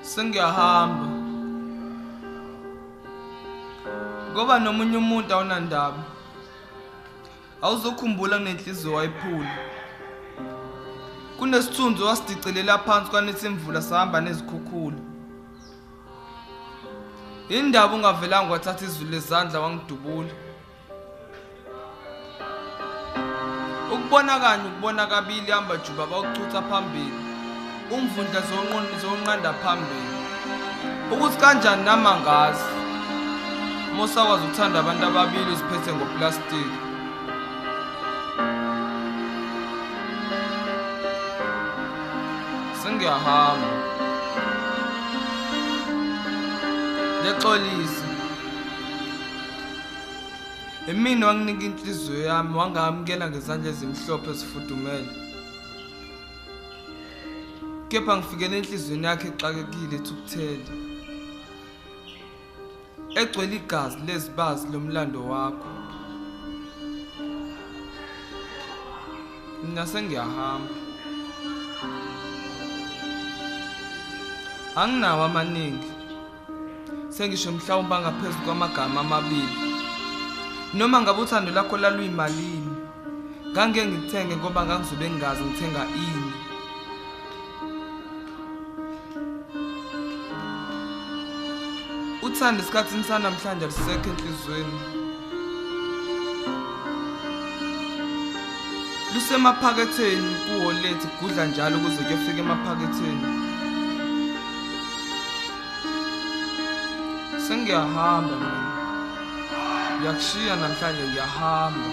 Sengiyahamba ngoba nomunye umuntu awunandaba, awuzokhumbula kunenhliziyo wayiphula. Kunesithunzi wasidicelela phansi kwanethi imvula sahamba nezikhukhula. Indaba ungavelanga wathatha izulu lezandla wangidubula. Ukubona kanye ukubona kabili hamba juba bawuchutha phambili. Umvundla zonqanda phambili. Ukuthi kanjani nama ngazi. Mosakwazi ukuthanda abantu ababili uziphethe ngoplastic. Sengiyahamba. Ngexolisa. Emini wanginika inhliziyo yami wangamkela ngezandla ezimhlophe ezifudumele. Kepha ngifikele enhliziyweni yakhe exakekile ethukuthele. Egcwele igazi lezibazi lomlando wakho. Mina sengiyahamba. Anginawo amaningi. Sengisho mhlawumbe ngaphezulu kwamagama amabili. Noma ngabe uthando lakho laluyimalini. Ngangeke ngithenge ngoba ngangizobe ngingazi ngithenga ini. Uthanda isikhathini sanamhlanje alisekho enhlizweni. Lusemaphaketheni kuwo lethu kudla njalo ukuze kuyofika emaphaketheni. Sengiyahamba mina. Ngiyakushiya namhlanje ngiyahamba.